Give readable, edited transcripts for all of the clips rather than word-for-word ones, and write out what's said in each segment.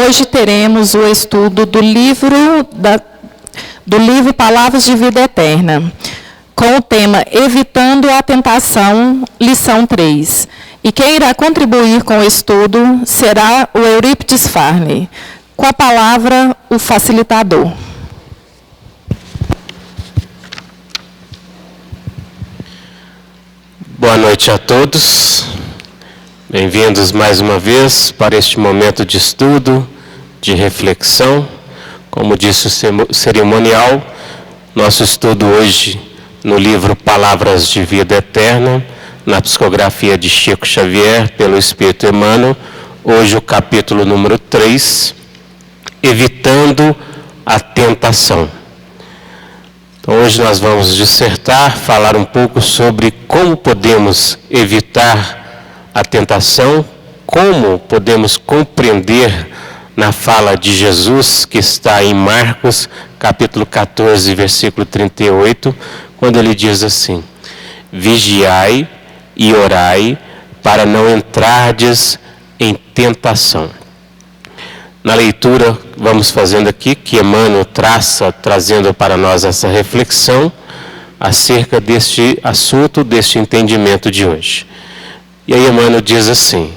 Hoje teremos o estudo do livro Palavras de Vida Eterna, com o tema Evitando a Tentação, lição 3. E quem irá contribuir com o estudo será o Eurípides Farney. Com a palavra, o facilitador. Boa noite a todos. Bem-vindos mais uma vez para este momento de estudo, de reflexão. Como disse o cerimonial, nosso estudo hoje no livro Palavras de Vida Eterna, na psicografia de Chico Xavier, pelo Espírito Emmanuel, hoje o capítulo número 3, Evitando a Tentação. Então, hoje nós vamos dissertar, falar um pouco sobre como podemos evitar a tentação, como podemos compreender na fala de Jesus, que está em Marcos, capítulo 14, versículo 38, quando ele diz assim: vigiai e orai para não entrardes em tentação. Na leitura, vamos fazendo aqui, que Emmanuel trazendo para nós essa reflexão acerca deste assunto, deste entendimento de hoje. E aí Emmanuel diz assim: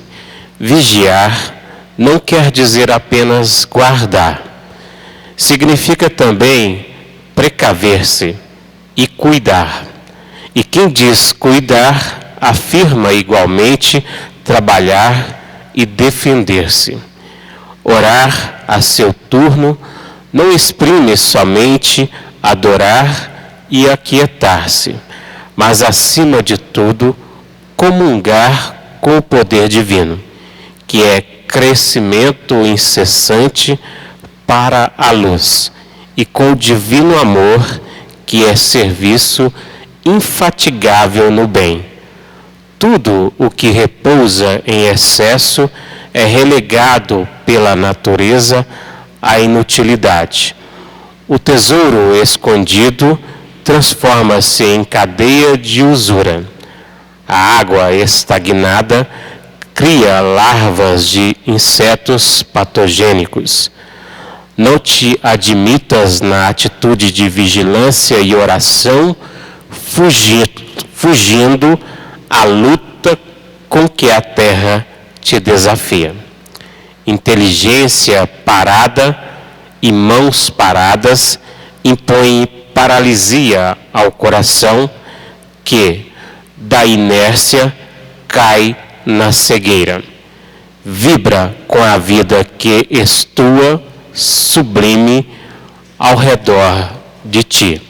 vigiar não quer dizer apenas guardar. Significa também precaver-se e cuidar. E quem diz cuidar, afirma igualmente trabalhar e defender-se. Orar a seu turno não exprime somente adorar e aquietar-se, mas acima de tudo comungar com o poder divino, que é crescimento incessante para a luz, e com o divino amor, que é serviço infatigável no bem. Tudo o que repousa em excesso é relegado pela natureza à inutilidade. O tesouro escondido transforma-se em cadeia de usura. A água estagnada cria larvas de insetos patogênicos. Não te admitas na atitude de vigilância e oração, fugindo à luta com que a terra te desafia. Inteligência parada e mãos paradas impõem paralisia ao coração, que da inércia cai na cegueira. Vibra com a vida que estua sublime ao redor de ti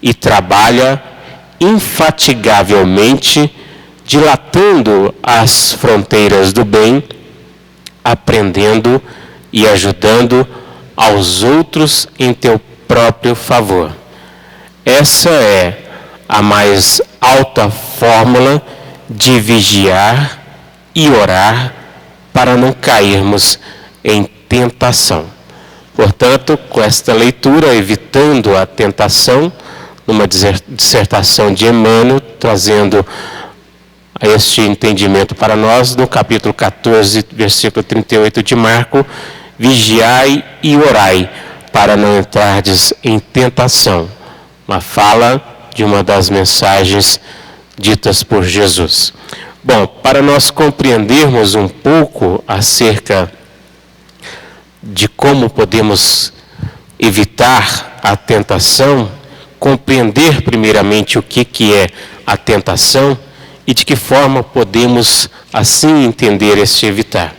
e trabalha infatigavelmente, dilatando as fronteiras do bem, aprendendo e ajudando aos outros em teu próprio favor. Essa é a mais alta fórmula de vigiar e orar para não cairmos em tentação. Portanto, com esta leitura, evitando a tentação, numa dissertação de Emmanuel, trazendo este entendimento para nós, no capítulo 14, versículo 38 de Marcos: vigiai e orai para não entrardes em tentação. Uma fala de uma das mensagens ditas por Jesus. Bom, para nós compreendermos um pouco acerca de como podemos evitar a tentação, compreender primeiramente o que é a tentação e de que forma podemos assim entender este evitar.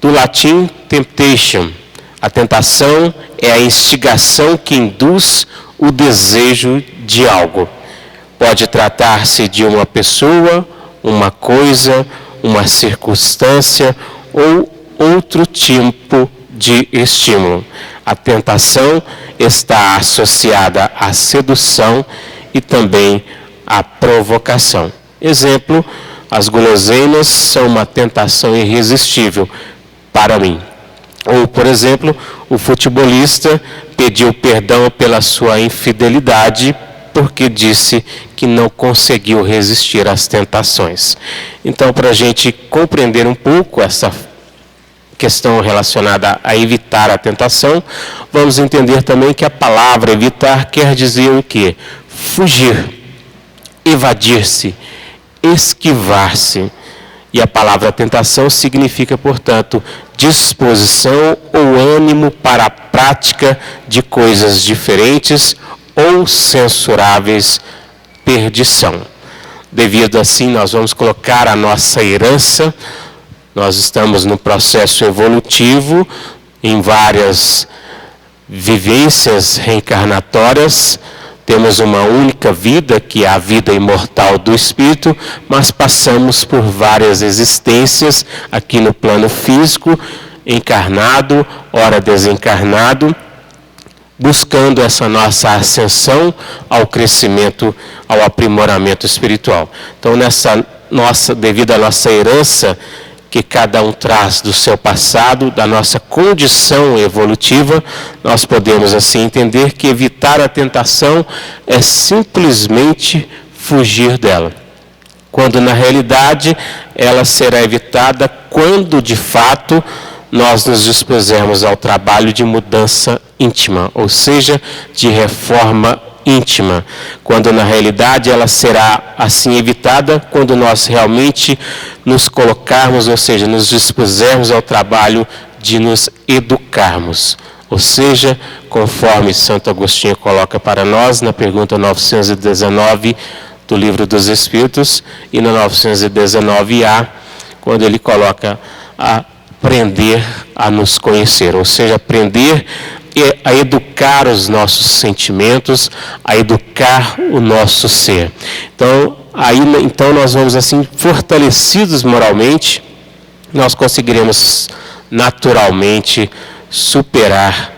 Do latim, temptation. A tentação é a instigação que induz o desejo de algo. Pode tratar-se de uma pessoa, uma coisa, uma circunstância ou outro tipo de estímulo. A tentação está associada à sedução e também à provocação. Exemplo, as guloseimas são uma tentação irresistível para mim. Ou, por exemplo, o futebolista pediu perdão pela sua infidelidade porque disse que não conseguiu resistir às tentações. Então, para a gente compreender um pouco essa questão relacionada a evitar a tentação, vamos entender também que a palavra evitar quer dizer o quê? Fugir, evadir-se, esquivar-se. E a palavra tentação significa, portanto, disposição ou ânimo para a prática de coisas diferentes ou censuráveis, perdição. Devido assim, nós vamos colocar a nossa herança. Nós estamos no processo evolutivo, em várias vivências reencarnatórias. Temos uma única vida, que é a vida imortal do Espírito, mas passamos por várias existências aqui no plano físico, encarnado, ora desencarnado, buscando essa nossa ascensão ao crescimento, ao aprimoramento espiritual. Então, devido à nossa herança, que cada um traz do seu passado, da nossa condição evolutiva, nós podemos assim entender que evitar a tentação é simplesmente fugir dela. Quando na realidade ela será evitada quando de fato nós nos dispusermos ao trabalho de mudança íntima, ou seja, de reforma íntima, quando na realidade ela será assim evitada quando nós realmente nos colocarmos, ou seja, nos dispusermos ao trabalho de nos educarmos. Ou seja, conforme Santo Agostinho coloca para nós na pergunta 919 do Livro dos Espíritos e na 919A, quando ele coloca a aprender a nos conhecer, ou seja, aprender a educar os nossos sentimentos, a educar o nosso ser. Então nós vamos assim, fortalecidos moralmente, nós conseguiremos naturalmente superar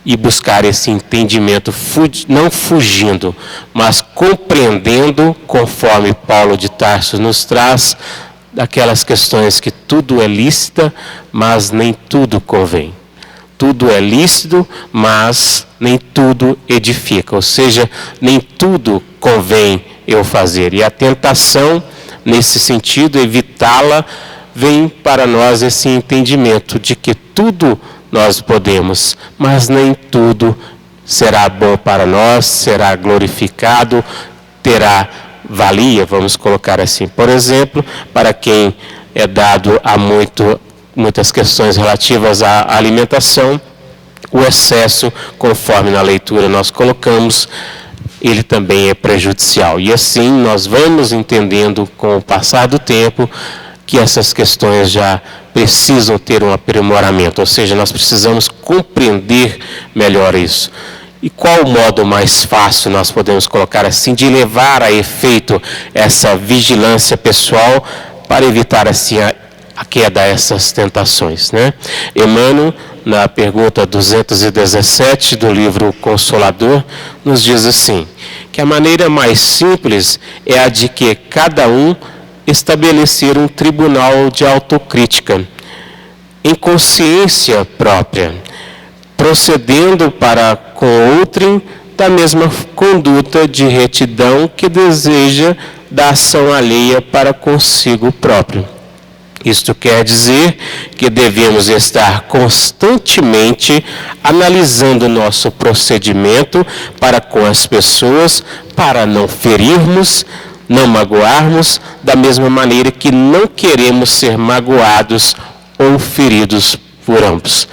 e buscar esse entendimento, não fugindo, mas compreendendo, conforme Paulo de Tarso nos traz, daquelas questões que tudo é lícito, mas nem tudo convém. Tudo é lícito, mas nem tudo edifica. Ou seja, nem tudo convém eu fazer. E a tentação, nesse sentido, evitá-la, vem para nós esse entendimento de que tudo nós podemos, mas nem tudo será bom para nós, será glorificado, terá valia, vamos colocar assim. Por exemplo, para quem é dado a muitas questões relativas à alimentação, o excesso, conforme na leitura nós colocamos, ele também é prejudicial. E assim nós vamos entendendo com o passar do tempo que essas questões já precisam ter um aprimoramento, ou seja, nós precisamos compreender melhor isso. E qual o modo mais fácil, nós podemos colocar assim, de levar a efeito essa vigilância pessoal para evitar assim a queda a essas tentações, né? Emmanuel, na pergunta 217 do livro Consolador, nos diz assim, que a maneira mais simples é a de que cada um estabelecer um tribunal de autocrítica, em consciência própria, procedendo para com outrem da mesma conduta de retidão que deseja da ação alheia para consigo próprio. Isto quer dizer que devemos estar constantemente analisando nosso procedimento para com as pessoas, para não ferirmos, não magoarmos, da mesma maneira que não queremos ser magoados ou feridos por ambos.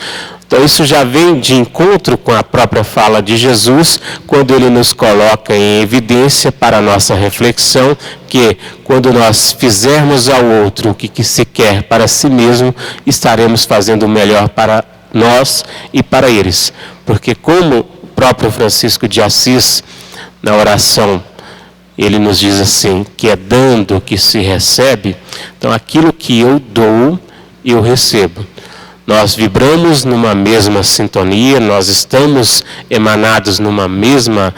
Então isso já vem de encontro com a própria fala de Jesus, quando ele nos coloca em evidência para a nossa reflexão, que quando nós fizermos ao outro o que se quer para si mesmo, estaremos fazendo o melhor para nós e para eles. Porque como o próprio Francisco de Assis, na oração, ele nos diz assim, que é dando que se recebe, então aquilo que eu dou, eu recebo. Nós vibramos numa mesma sintonia, nós estamos emanados numa mesma,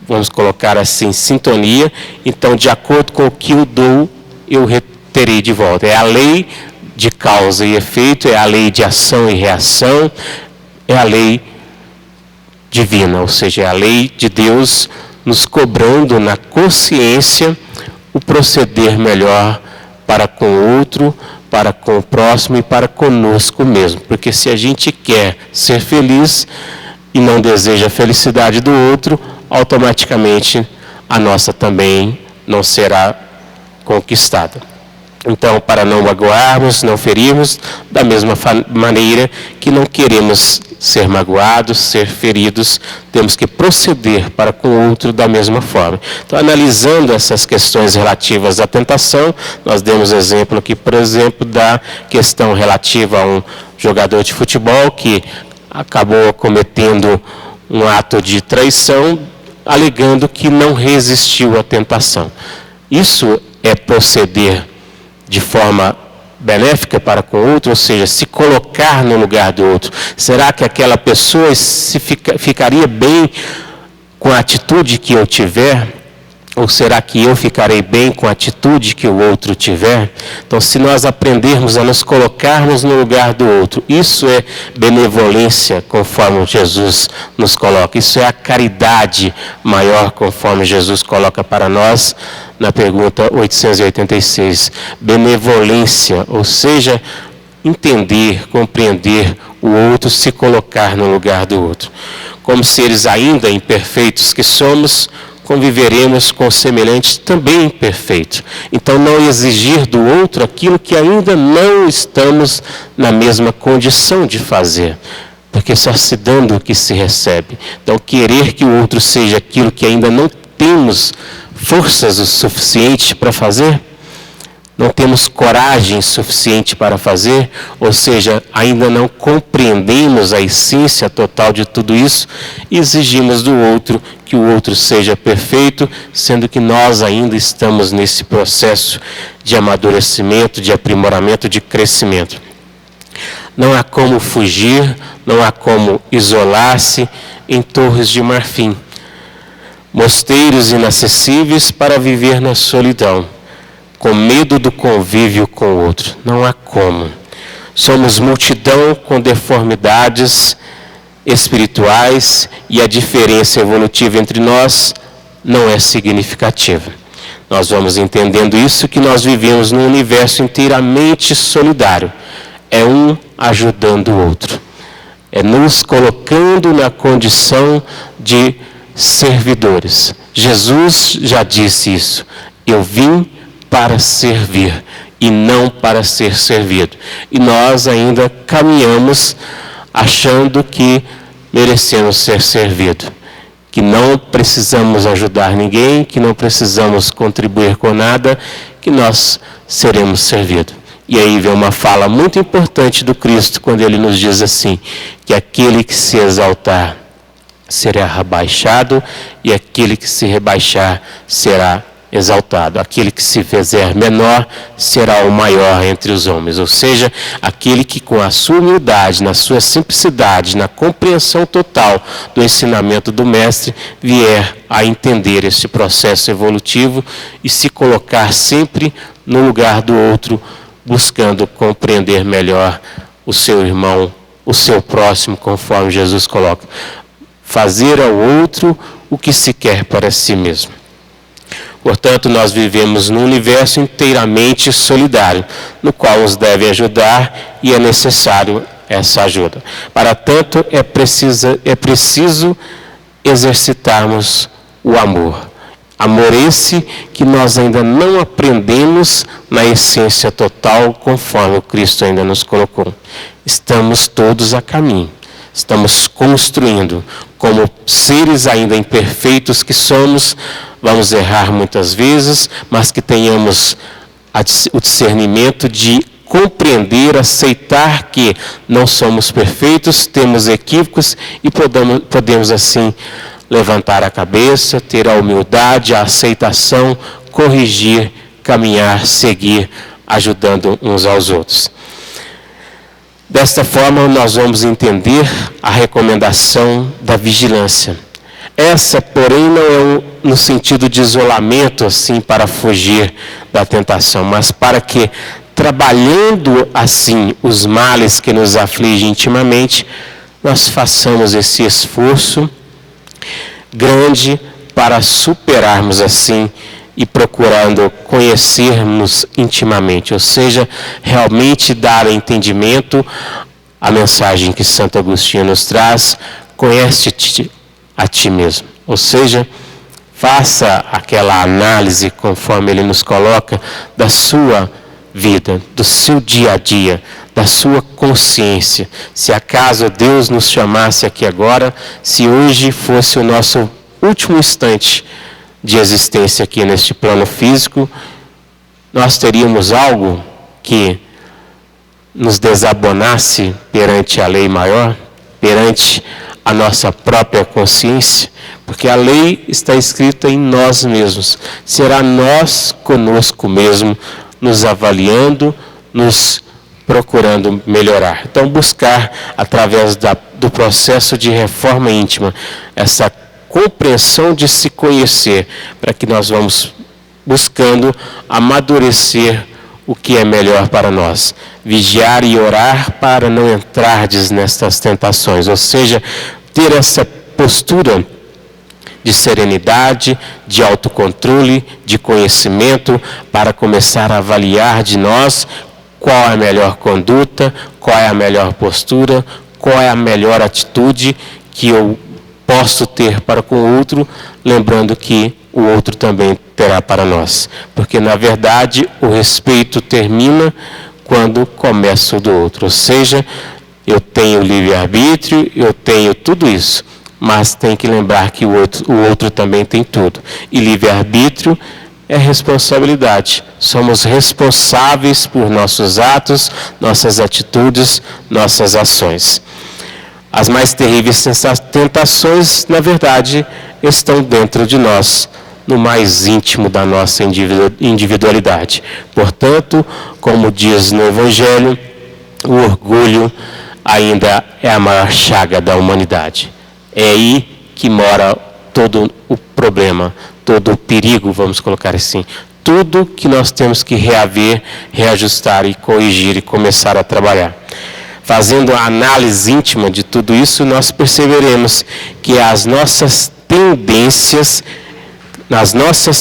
vamos colocar assim, sintonia. Então, de acordo com o que eu dou, eu terei de volta. É a lei de causa e efeito, é a lei de ação e reação, é a lei divina, ou seja, é a lei de Deus nos cobrando na consciência o proceder melhor para com o outro, para com o próximo e para conosco mesmo. Porque se a gente quer ser feliz e não deseja a felicidade do outro, automaticamente a nossa também não será conquistada. Então, para não magoarmos, não ferirmos, da mesma maneira que não queremos ser magoados, ser feridos, temos que proceder para com o outro da mesma forma. Então, analisando essas questões relativas à tentação, nós demos exemplo aqui, por exemplo, da questão relativa a um jogador de futebol que acabou cometendo um ato de traição, alegando que não resistiu à tentação. Isso é proceder de forma benéfica para com o outro, ou seja, se colocar no lugar do outro. Será que aquela pessoa ficaria bem com a atitude que eu tiver? Ou será que eu ficarei bem com a atitude que o outro tiver? Então, se nós aprendermos a nos colocarmos no lugar do outro, isso é benevolência, conforme Jesus nos coloca. Isso é a caridade maior, conforme Jesus coloca para nós na pergunta 886. Benevolência, ou seja, entender, compreender o outro, se colocar no lugar do outro. Como seres ainda imperfeitos que somos, conviveremos com semelhantes também imperfeitos. Então, não exigir do outro aquilo que ainda não estamos na mesma condição de fazer. Porque só se dando o que se recebe. Então, querer que o outro seja aquilo que ainda não temos forças o suficiente para fazer, não temos coragem suficiente para fazer, ou seja, ainda não compreendemos a essência total de tudo isso, e exigimos do outro que o outro seja perfeito, sendo que nós ainda estamos nesse processo de amadurecimento, de aprimoramento, de crescimento. Não há como fugir, não há como isolar-se em torres de marfim, mosteiros inacessíveis para viver na solidão, com medo do convívio com o outro. Não há como. Somos multidão com deformidades espirituais e a diferença evolutiva entre nós não é significativa. Nós vamos entendendo isso, que nós vivemos num universo inteiramente solidário. É um ajudando o outro. É nos colocando na condição de servidores. Jesus já disse isso. Eu vim para servir e não para ser servido. E nós ainda caminhamos achando que merecemos ser servidos, que não precisamos ajudar ninguém, que não precisamos contribuir com nada, que nós seremos servidos. E aí vem uma fala muito importante do Cristo, quando ele nos diz assim, que aquele que se exaltar será rebaixado, e aquele que se rebaixar será exaltado. Aquele que se fizer menor será o maior entre os homens. Ou seja, aquele que com a sua humildade, na sua simplicidade, na compreensão total do ensinamento do Mestre, vier a entender esse processo evolutivo e se colocar sempre no lugar do outro, buscando compreender melhor o seu irmão, o seu próximo, conforme Jesus coloca. Fazer ao outro o que se quer para si mesmo. Portanto, nós vivemos num universo inteiramente solidário, no qual uns devem ajudar e é necessário essa ajuda. Para tanto, é preciso exercitarmos o amor. Amor esse que nós ainda não aprendemos na essência total, conforme o Cristo ainda nos colocou. Estamos todos a caminho. Estamos construindo, como seres ainda imperfeitos que somos, vamos errar muitas vezes, mas que tenhamos o discernimento de compreender, aceitar que não somos perfeitos, temos equívocos e podemos assim levantar a cabeça, ter a humildade, a aceitação, corrigir, caminhar, seguir, ajudando uns aos outros. Desta forma, nós vamos entender a recomendação da vigilância. Essa, porém, não é no sentido de isolamento, assim, para fugir da tentação, mas para que, trabalhando assim os males que nos afligem intimamente, nós façamos esse esforço grande para superarmos assim e procurando conhecermos intimamente, ou seja, realmente dar entendimento à mensagem que Santo Agostinho nos traz: conhece-te a ti mesmo. Ou seja, faça aquela análise, conforme ele nos coloca, da sua vida, do seu dia a dia, da sua consciência. Se acaso Deus nos chamasse aqui agora, se hoje fosse o nosso último instante de existência aqui neste plano físico, nós teríamos algo que nos desabonasse perante a lei maior, perante a nossa própria consciência? Porque a lei está escrita em nós mesmos. Será nós conosco mesmo, nos avaliando, nos procurando melhorar. Então, buscar, através do processo de reforma íntima, essa compreensão de se conhecer, para que nós vamos buscando amadurecer o que é melhor para nós. Vigiar e orar para não entrardes nestas tentações. Ou seja, ter essa postura de serenidade, de autocontrole, de conhecimento, para começar a avaliar de nós qual é a melhor conduta, qual é a melhor postura, qual é a melhor atitude que eu posso ter para com o outro, lembrando que o outro também terá para nós. Porque, na verdade, o respeito termina quando começa o do outro. Ou seja, eu tenho livre-arbítrio, eu tenho tudo isso, mas tem que lembrar que o outro também tem tudo. E livre-arbítrio é responsabilidade. Somos responsáveis por nossos atos, nossas atitudes, nossas ações. As mais terríveis tentações, na verdade, estão dentro de nós, no mais íntimo da nossa individualidade. Portanto, como diz no Evangelho, o orgulho ainda é a maior chaga da humanidade. É aí que mora todo o problema, todo o perigo, vamos colocar assim. Tudo que nós temos que reaver, reajustar e corrigir e começar a trabalhar. Fazendo a análise íntima de tudo isso, nós perceberemos que nas nossas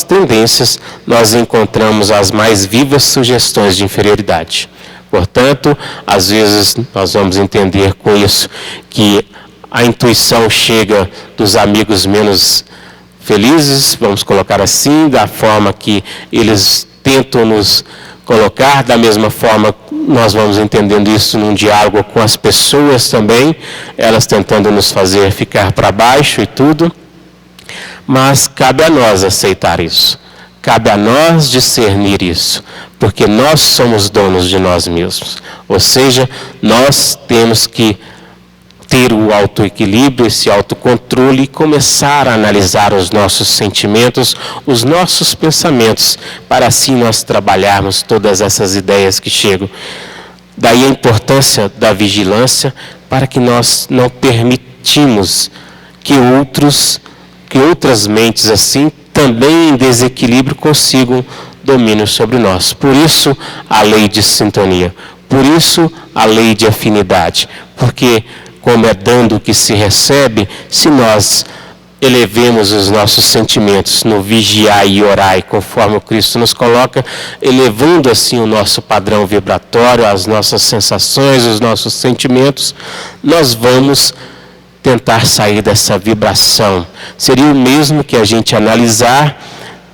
tendências, nós encontramos as mais vivas sugestões de inferioridade. Portanto, às vezes nós vamos entender com isso que a intuição chega dos amigos menos felizes, vamos colocar assim, da forma que eles tentam nos colocar. Da mesma forma, nós vamos entendendo isso num diálogo com as pessoas também, elas tentando nos fazer ficar para baixo e tudo. Mas cabe a nós aceitar isso, cabe a nós discernir isso, porque nós somos donos de nós mesmos. Ou seja, nós temos que ter o autoequilíbrio, esse autocontrole e começar a analisar os nossos sentimentos, os nossos pensamentos, para assim nós trabalharmos todas essas ideias que chegam. Daí a importância da vigilância, para que nós não permitimos que outras mentes assim, também em desequilíbrio, consigam domínio sobre nós. Por isso a lei de sintonia, por isso a lei de afinidade, porque como é dando que se recebe, se nós elevemos os nossos sentimentos no vigiar e orar, conforme o Cristo nos coloca, elevando assim o nosso padrão vibratório, as nossas sensações, os nossos sentimentos, nós vamos tentar sair dessa vibração. Seria o mesmo que a gente analisar,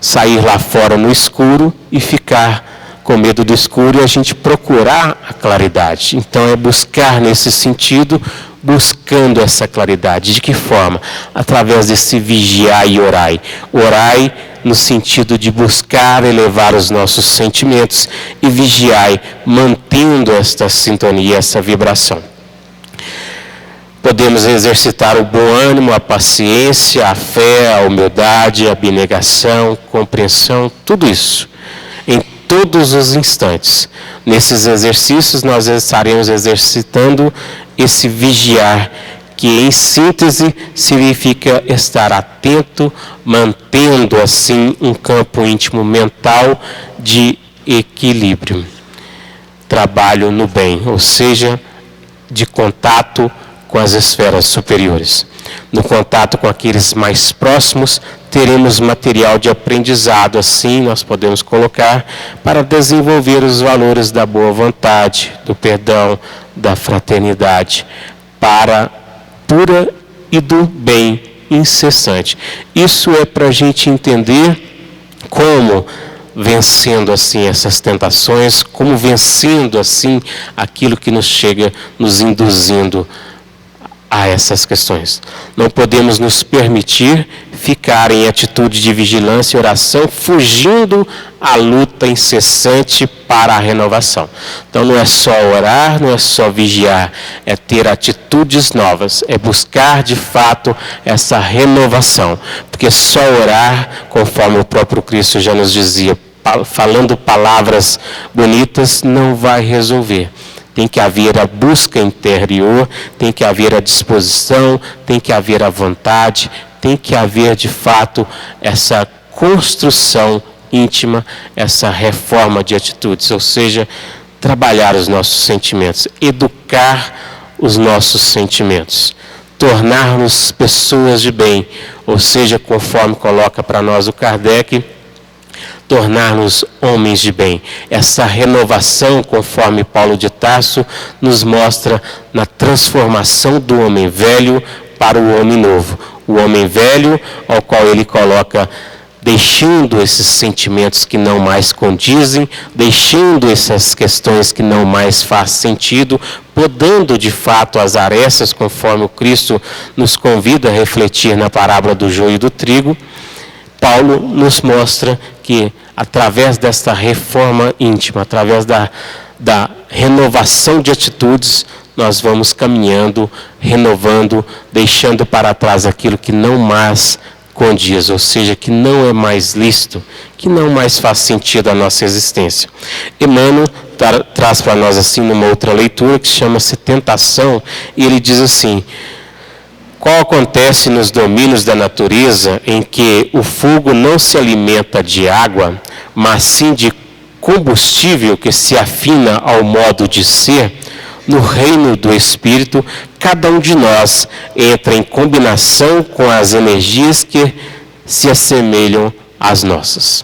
sair lá fora no escuro e ficar com medo do escuro e a gente procurar a claridade. Então é buscar nesse sentido, buscando essa claridade. De que forma? Através desse vigiar e orai. Orai no sentido de buscar elevar os nossos sentimentos e vigiai, mantendo esta sintonia, essa vibração. Podemos exercitar o bom ânimo, a paciência, a fé, a humildade, a abnegação, compreensão, tudo isso. Em todos os instantes. Nesses exercícios nós estaremos exercitando esse vigiar, que em síntese significa estar atento, mantendo assim um campo íntimo mental de equilíbrio. Trabalho no bem, ou seja, de contato com as esferas superiores. No contato com aqueles mais próximos, teremos material de aprendizado, assim nós podemos colocar, para desenvolver os valores da boa vontade, do perdão, da fraternidade, para pura e do bem incessante. Isso é para a gente entender como, vencendo assim essas tentações, como vencendo assim aquilo que nos chega, nos induzindo a essas questões. Não podemos nos permitir ficar em atitude de vigilância e oração, fugindo à luta incessante para a renovação. Então não é só orar, não é só vigiar, é ter atitudes novas, é buscar de fato essa renovação. Porque só orar, conforme o próprio Cristo já nos dizia, falando palavras bonitas, não vai resolver. Tem que haver a busca interior, tem que haver a disposição, tem que haver a vontade, tem que haver de fato essa construção íntima, essa reforma de atitudes, ou seja, trabalhar os nossos sentimentos, educar os nossos sentimentos, tornar-nos pessoas de bem, ou seja, conforme coloca para nós o Kardec, tornar-nos homens de bem. Essa renovação, conforme Paulo de Tarso, nos mostra na transformação do homem velho para o homem novo. O homem velho, ao qual ele coloca, deixando esses sentimentos que não mais condizem, deixando essas questões que não mais faz sentido, podando de fato as arestas, conforme o Cristo nos convida a refletir na parábola do joio e do trigo. Paulo nos mostra que, através desta reforma íntima, através da renovação de atitudes, nós vamos caminhando, renovando, deixando para trás aquilo que não mais condiz, ou seja, que não é mais lícito, que não mais faz sentido à nossa existência. Emmanuel traz para nós assim numa outra leitura que chama-se Tentação, e ele diz assim: qual acontece nos domínios da natureza em que o fogo não se alimenta de água, mas sim de combustível que se afina ao modo de ser, no reino do Espírito, cada um de nós entra em combinação com as energias que se assemelham às nossas.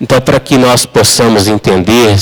Então, para que nós possamos entender,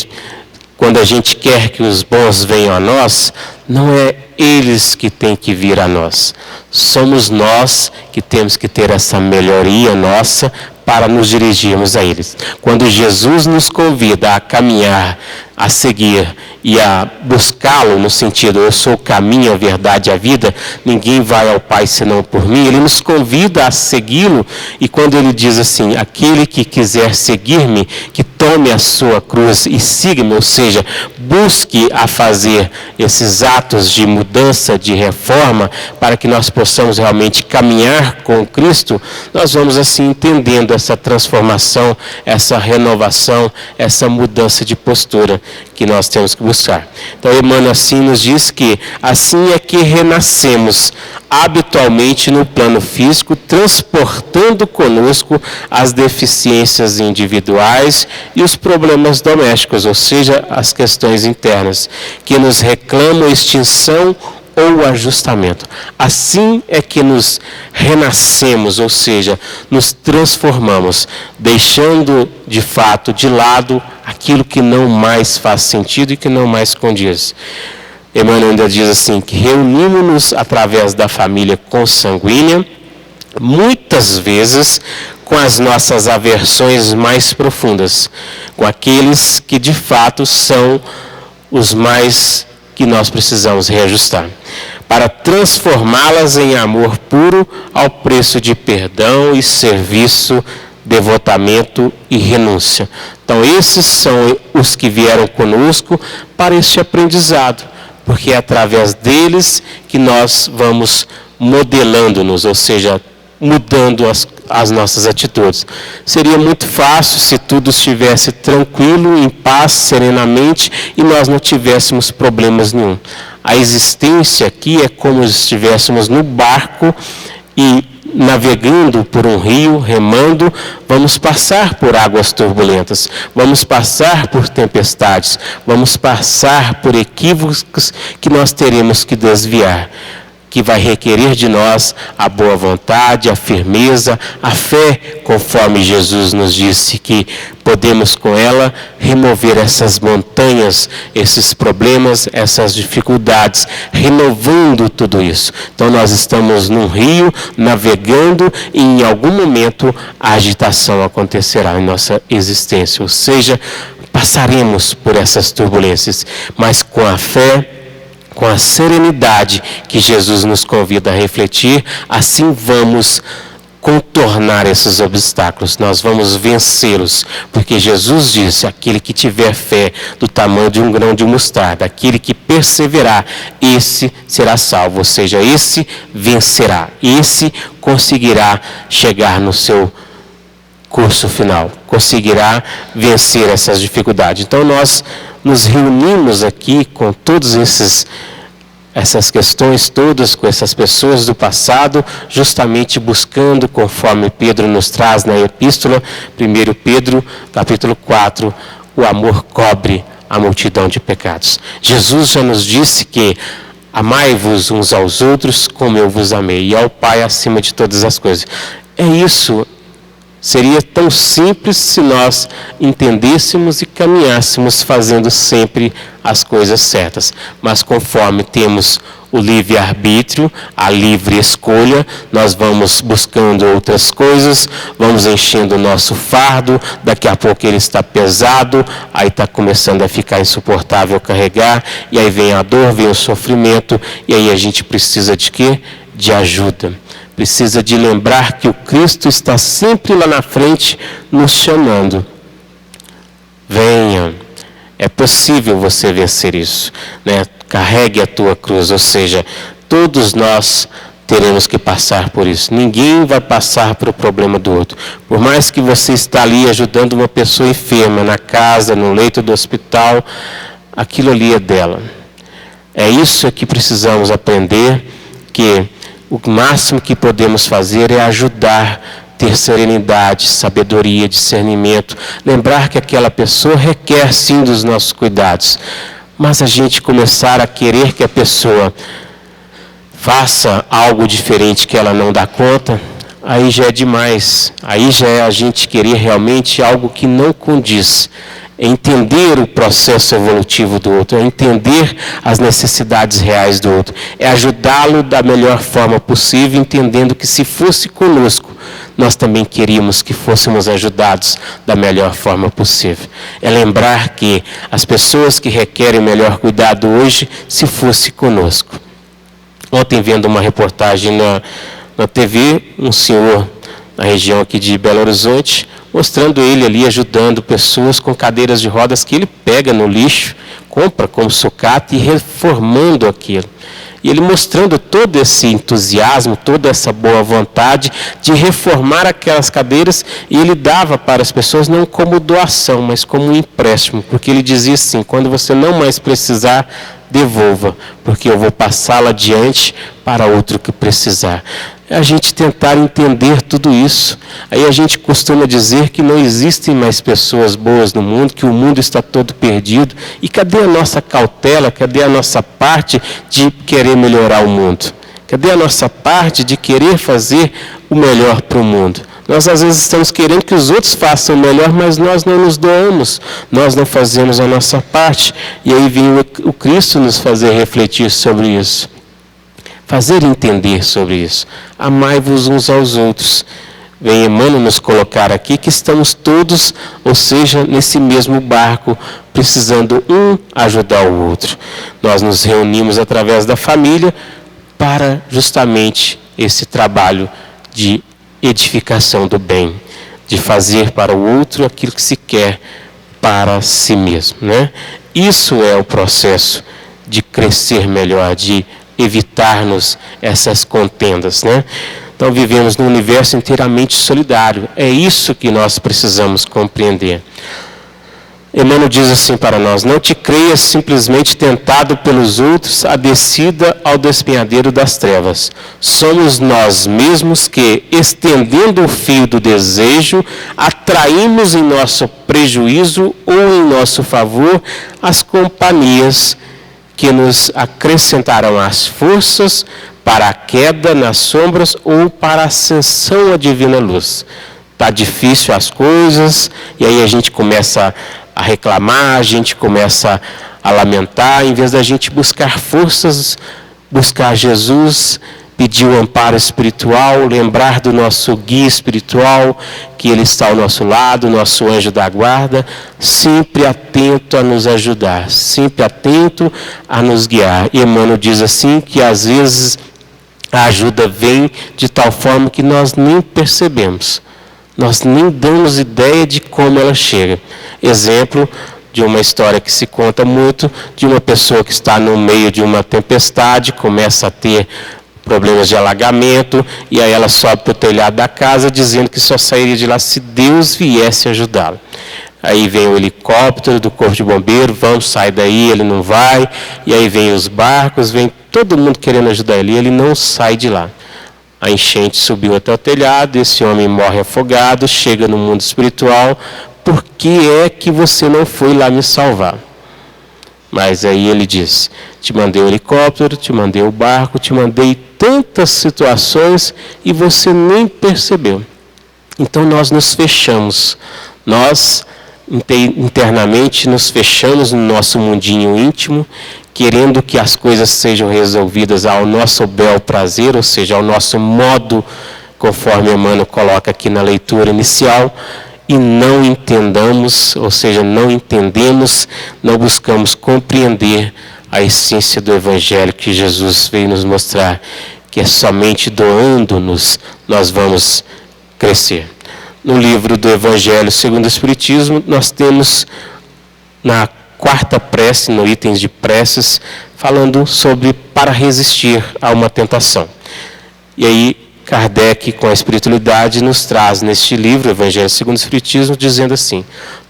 quando a gente quer que os bons venham a nós, não é eles que têm que vir a nós. Somos nós que temos que ter essa melhoria nossa para nos dirigirmos a eles. Quando Jesus nos convida a caminhar, a seguir e a buscá-lo no sentido, eu sou o caminho, a verdade e a vida, ninguém vai ao Pai senão por mim, ele nos convida a segui-lo, e quando ele diz assim, aquele que quiser seguir-me, que tome a sua cruz e siga-me, ou seja, busque a fazer esses atos de mudança, de reforma, para que nós possamos realmente caminhar com Cristo, nós vamos assim entendendo essa transformação, essa renovação, essa mudança de postura que nós temos que buscar. Então, Emmanuel assim nos diz que assim é que renascemos habitualmente no plano físico, transportando conosco as deficiências individuais e os problemas domésticos, ou seja, as questões internas, que nos reclamam extinção ou ajustamento. Assim é que nos renascemos, ou seja, nos transformamos, deixando de fato de lado aquilo que não mais faz sentido e que não mais condiz. Emmanuel ainda diz assim, que reunimos-nos através da família consanguínea, muitas vezes com as nossas aversões mais profundas, com aqueles que de fato são os mais que nós precisamos reajustar, para transformá-las em amor puro ao preço de perdão e serviço, devotamento e renúncia. Então esses são os que vieram conosco para este aprendizado, porque é através deles que nós vamos modelando-nos, ou seja, mudando as nossas atitudes. Seria muito fácil se tudo estivesse tranquilo, em paz, serenamente, e nós não tivéssemos problemas nenhum. A existência aqui é como se estivéssemos no barco e navegando por um rio, remando, vamos passar por águas turbulentas, vamos passar por tempestades, vamos passar por equívocos que nós teremos que desviar, que vai requerer de nós a boa vontade, a firmeza, a fé, conforme Jesus nos disse que podemos com ela remover essas montanhas, esses problemas, essas dificuldades, renovando tudo isso. Então nós estamos num rio, navegando, e em algum momento a agitação acontecerá em nossa existência, ou seja, passaremos por essas turbulências, mas com a fé, com a serenidade que Jesus nos convida a refletir, assim vamos contornar esses obstáculos, nós vamos vencê-los, porque Jesus disse: aquele que tiver fé do tamanho de um grão de mostarda, aquele que perseverar, esse será salvo, ou seja, esse vencerá, esse conseguirá chegar no seu curso final, conseguirá vencer essas dificuldades. Então nós nos reunimos aqui com todos essas questões todas, com essas pessoas do passado, justamente buscando, conforme Pedro nos traz na epístola, 1 Pedro, capítulo 4, o amor cobre a multidão de pecados. Jesus já nos disse que amai-vos uns aos outros como eu vos amei, e ao Pai acima de todas as coisas. É isso. Seria tão simples se nós entendêssemos e caminhássemos fazendo sempre as coisas certas. Mas conforme temos o livre-arbítrio, a livre escolha, nós vamos buscando outras coisas, vamos enchendo o nosso fardo, daqui a pouco ele está pesado, aí está começando a ficar insuportável carregar, e aí vem a dor, vem o sofrimento, e aí a gente precisa de quê? De ajuda. Precisa de lembrar que o Cristo está sempre lá na frente nos chamando. Venha, é possível você vencer isso, né? Carregue a tua cruz, ou seja, todos nós teremos que passar por isso. Ninguém vai passar por o problema do outro. Por mais que você está ali ajudando uma pessoa enferma na casa, no leito do hospital, aquilo ali é dela. É isso que precisamos aprender, que o máximo que podemos fazer é ajudar, ter serenidade, sabedoria, discernimento. Lembrar que aquela pessoa requer sim dos nossos cuidados. Mas a gente começar a querer que a pessoa faça algo diferente que ela não dá conta, aí já é demais. Aí já é a gente querer realmente algo que não condiz. É entender o processo evolutivo do outro, é entender as necessidades reais do outro, é ajudá-lo da melhor forma possível, entendendo que se fosse conosco, nós também queríamos que fôssemos ajudados da melhor forma possível. É lembrar que as pessoas que requerem melhor cuidado hoje, se fosse conosco. Ontem, vendo uma reportagem na TV, um senhor na região aqui de Belo Horizonte, mostrando ele ali ajudando pessoas com cadeiras de rodas que ele pega no lixo, compra como sucata e reformando aquilo. E ele mostrando todo esse entusiasmo, toda essa boa vontade de reformar aquelas cadeiras, e ele dava para as pessoas não como doação, mas como um empréstimo, porque ele dizia assim: quando você não mais precisar, devolva, porque eu vou passá-la adiante para outro que precisar. É a gente tentar entender tudo isso. Aí a gente costuma dizer que não existem mais pessoas boas no mundo, que o mundo está todo perdido. E cadê a nossa cautela, cadê a nossa parte de querer melhorar o mundo? Cadê a nossa parte de querer fazer o melhor para o mundo? Nós às vezes estamos querendo que os outros façam o melhor, mas nós não nos doamos, nós não fazemos a nossa parte. E aí vem o Cristo nos fazer refletir sobre isso, fazer entender sobre isso. Amai-vos uns aos outros. Vem Emmanuel nos colocar aqui que estamos todos, ou seja, nesse mesmo barco, precisando um ajudar o outro. Nós nos reunimos através da família para justamente esse trabalho de edificação do bem, de fazer para o outro aquilo que se quer para si mesmo, né? Isso é o processo de crescer melhor, de evitarmos essas contendas, né? Então vivemos num universo inteiramente solidário. É isso que nós precisamos compreender. Emmanuel diz assim para nós: não te creias simplesmente tentado pelos outros a descida ao despenhadeiro das trevas. Somos nós mesmos que, estendendo o fio do desejo, atraímos em nosso prejuízo ou em nosso favor as companhias que nos acrescentarão as forças para a queda nas sombras ou para a ascensão à divina luz. Está difícil as coisas, e aí a gente começa a reclamar, a gente começa a lamentar, em vez da gente buscar forças, buscar Jesus, pedir o amparo espiritual, lembrar do nosso guia espiritual, que Ele está ao nosso lado, nosso anjo da guarda, sempre atento a nos ajudar, sempre atento a nos guiar. E Emmanuel diz assim, que às vezes a ajuda vem de tal forma que nós nem percebemos. Nós nem damos ideia de como ela chega. Exemplo de uma história que se conta muito, de uma pessoa que está no meio de uma tempestade, começa a ter problemas de alagamento, e aí ela sobe para o telhado da casa, dizendo que só sairia de lá se Deus viesse ajudá-la. Aí vem o helicóptero do corpo de bombeiro, vamos, sai daí, ele não vai, e aí vem os barcos, vem todo mundo querendo ajudar ele, e ele não sai de lá. A enchente subiu até o telhado, esse homem morre afogado, chega no mundo espiritual. Por que é que você não foi lá me salvar? Mas aí ele diz: te mandei o helicóptero, te mandei o barco, te mandei tantas situações e você nem percebeu. Então nós nos fechamos, nós internamente nos fechamos no nosso mundinho íntimo, querendo que as coisas sejam resolvidas ao nosso bel prazer, ou seja, ao nosso modo, conforme Emmanuel coloca aqui na leitura inicial, e não entendamos, ou seja, não entendemos, não buscamos compreender a essência do Evangelho que Jesus veio nos mostrar, que é somente doando-nos nós vamos crescer. No livro do Evangelho segundo o Espiritismo, nós temos na quarta prece, no itens de preces, falando sobre para resistir a uma tentação. E aí Kardec, com a espiritualidade, nos traz neste livro, Evangelho segundo o Espiritismo, dizendo assim: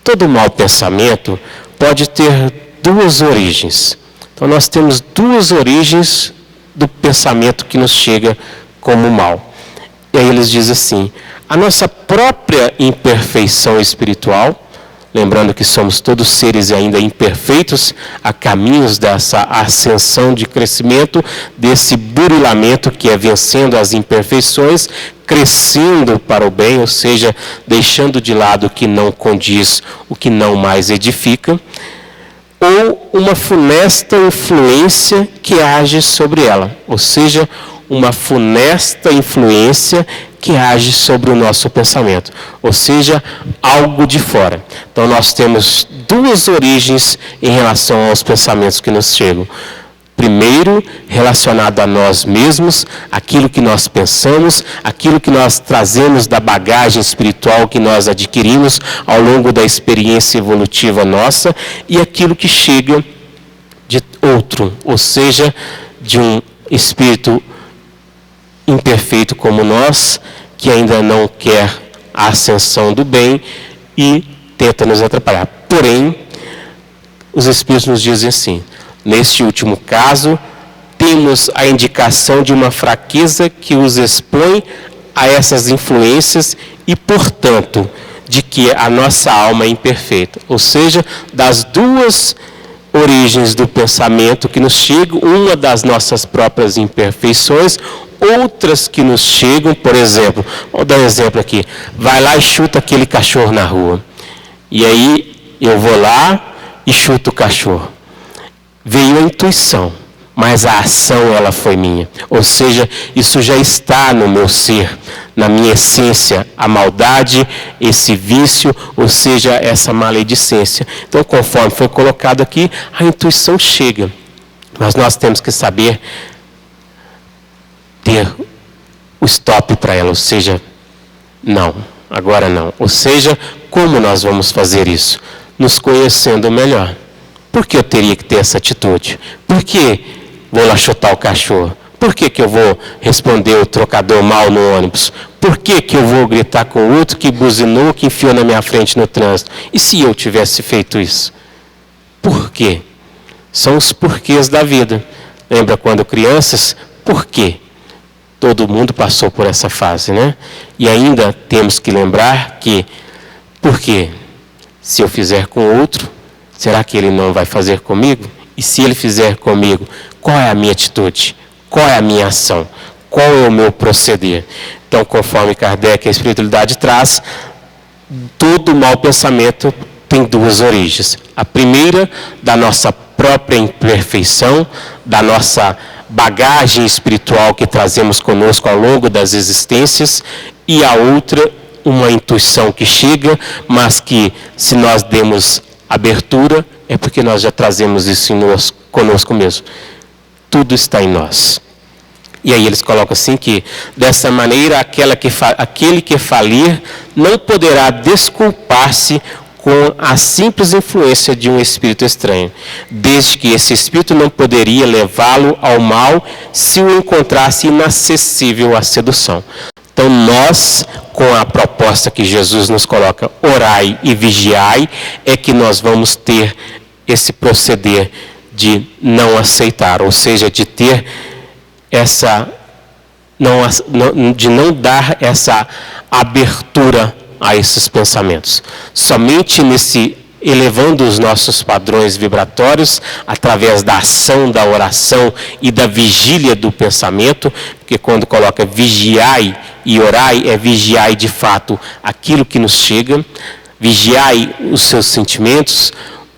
todo mau pensamento pode ter duas origens. Então nós temos duas origens do pensamento que nos chega como mal. E aí eles dizem assim: a nossa própria imperfeição espiritual, lembrando que somos todos seres ainda imperfeitos, a caminhos dessa ascensão de crescimento, desse burilamento que é vencendo as imperfeições, crescendo para o bem, ou seja, deixando de lado o que não condiz, o que não mais edifica, ou uma funesta influência que age sobre ela, ou seja, uma funesta influência que age sobre o nosso pensamento, ou seja, algo de fora. Então nós temos duas origens em relação aos pensamentos que nos chegam. Primeiro, relacionado a nós mesmos, aquilo que nós pensamos, aquilo que nós trazemos da bagagem espiritual que nós adquirimos ao longo da experiência evolutiva nossa, e aquilo que chega de outro, ou seja, de um espírito imperfeito como nós, que ainda não quer a ascensão do bem e tenta nos atrapalhar. Porém, os Espíritos nos dizem assim: neste último caso, temos a indicação de uma fraqueza que os expõe a essas influências e, portanto, de que a nossa alma é imperfeita. Ou seja, das duas origens do pensamento que nos chegam, uma das nossas próprias imperfeições, outras que nos chegam, por exemplo, vou dar um exemplo aqui: vai lá e chuta aquele cachorro na rua. E aí eu vou lá e chuto o cachorro. Veio a intuição, mas a ação ela foi minha. Ou seja, isso já está no meu ser, na minha essência, a maldade, esse vício, ou seja, essa maledicência. Então, conforme foi colocado aqui, a intuição chega. Mas nós temos que saber ter o stop para ela, ou seja, não, agora não. Ou seja, como nós vamos fazer isso? Nos conhecendo melhor. Por que eu teria que ter essa atitude? Por que vou lá chutar o cachorro? Por que eu vou responder o trocador mal no ônibus? Por que eu vou gritar com o outro que buzinou, que enfiou na minha frente no trânsito? E se eu tivesse feito isso? Por quê? São os porquês da vida. Lembra quando crianças? Por quê? Todo mundo passou por essa fase, né? E ainda temos que lembrar que, por quê? Se eu fizer com outro, será que ele não vai fazer comigo? E se ele fizer comigo, qual é a minha atitude? Qual é a minha ação? Qual é o meu proceder? Então, conforme Kardec, a espiritualidade traz, todo mau pensamento tem duas origens. A primeira, da nossa própria imperfeição, da nossa bagagem espiritual que trazemos conosco ao longo das existências, e a outra, uma intuição que chega, mas que, se nós demos abertura, é porque nós já trazemos isso conosco mesmo. Tudo está em nós. E aí eles colocam assim que, dessa maneira, aquele que falir não poderá desculpar-se com a simples influência de um espírito estranho, desde que esse espírito não poderia levá-lo ao mal se o encontrasse inacessível à sedução. Então nós, com a proposta que Jesus nos coloca, orai e vigiai, é que nós vamos ter esse proceder de não aceitar, ou seja, de ter de não dar essa abertura a esses pensamentos. Somente elevando os nossos padrões vibratórios, através da ação, da oração e da vigília do pensamento, porque quando coloca vigiai e orai, é vigiai de fato aquilo que nos chega, vigiai os seus sentimentos,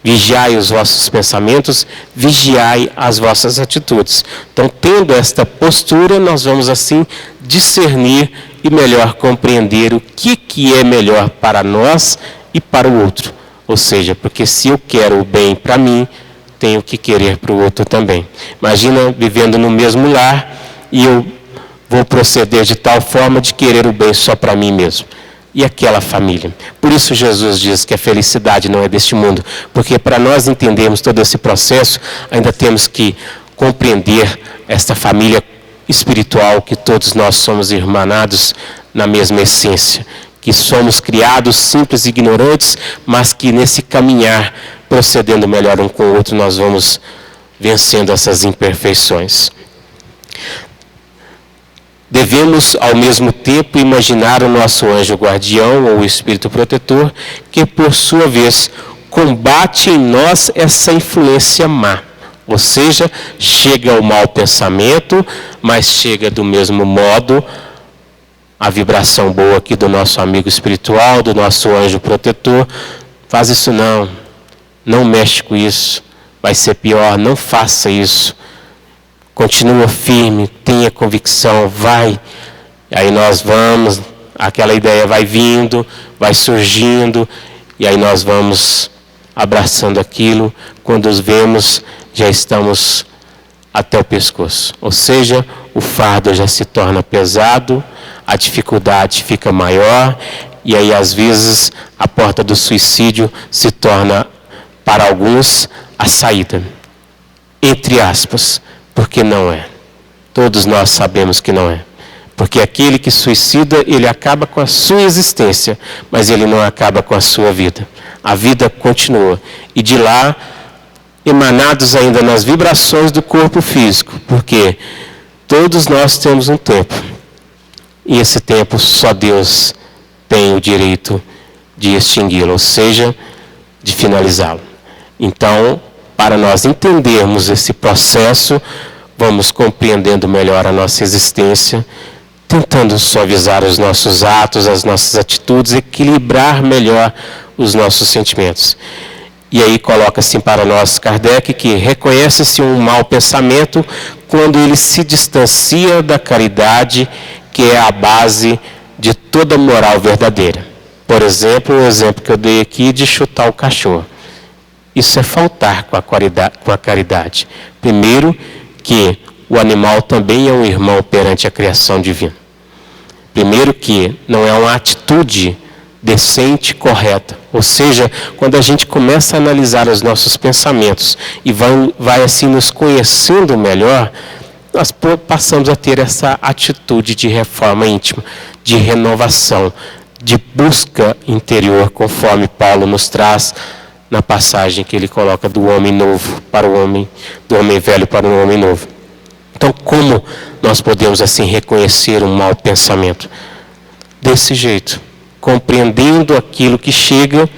vigiai os vossos pensamentos, vigiai as vossas atitudes. Então, tendo esta postura, nós vamos assim discernir e melhor compreender o que é melhor para nós e para o outro. Ou seja, porque se eu quero o bem para mim, tenho que querer para o outro também. Imagina vivendo no mesmo lar e eu vou proceder de tal forma de querer o bem só para mim mesmo. E aquela família. Por isso Jesus diz que a felicidade não é deste mundo. Porque para nós entendermos todo esse processo, ainda temos que compreender esta família espiritual, que todos nós somos irmanados na mesma essência. Que somos criados simples e ignorantes, mas que nesse caminhar, procedendo melhor um com o outro, nós vamos vencendo essas imperfeições. Devemos, ao mesmo tempo, imaginar o nosso anjo guardião ou espírito protetor, que, por sua vez, combate em nós essa influência má. Ou seja, chega o mau pensamento, mas chega do mesmo modo a vibração boa aqui do nosso amigo espiritual, do nosso anjo protetor. Faz isso não mexe com isso, vai ser pior, não faça isso. Continua firme, tenha convicção, vai. Aí nós vamos, aquela ideia vai vindo, vai surgindo, e aí nós vamos abraçando aquilo. Quando os vemos, já estamos até o pescoço. Ou seja, o fardo já se torna pesado, a dificuldade fica maior, e aí às vezes a porta do suicídio se torna, para alguns, a saída. Entre aspas. Porque não é. Todos nós sabemos que não é. Porque aquele que suicida, ele acaba com a sua existência, mas ele não acaba com a sua vida. A vida continua. E de lá, emanados ainda nas vibrações do corpo físico, porque todos nós temos um tempo. E esse tempo só Deus tem o direito de extingui-lo, ou seja, de finalizá-lo. Então, para nós entendermos esse processo, vamos compreendendo melhor a nossa existência, tentando suavizar os nossos atos, as nossas atitudes, equilibrar melhor os nossos sentimentos. E aí coloca assim para nós Kardec que reconhece-se um mau pensamento quando ele se distancia da caridade, que é a base de toda moral verdadeira. Por exemplo, o exemplo que eu dei aqui de chutar o cachorro. Isso é faltar com a caridade. Primeiro, que o animal também é um irmão perante a criação divina. Primeiro, que não é uma atitude decente, correta. Ou seja, quando a gente começa a analisar os nossos pensamentos e vai assim nos conhecendo melhor, nós passamos a ter essa atitude de reforma íntima, de renovação, de busca interior, conforme Paulo nos traz na passagem que ele coloca do homem novo para o homem, do homem velho para o homem novo. Então, como nós podemos assim reconhecer um mau pensamento? Desse jeito, compreendendo aquilo que chega,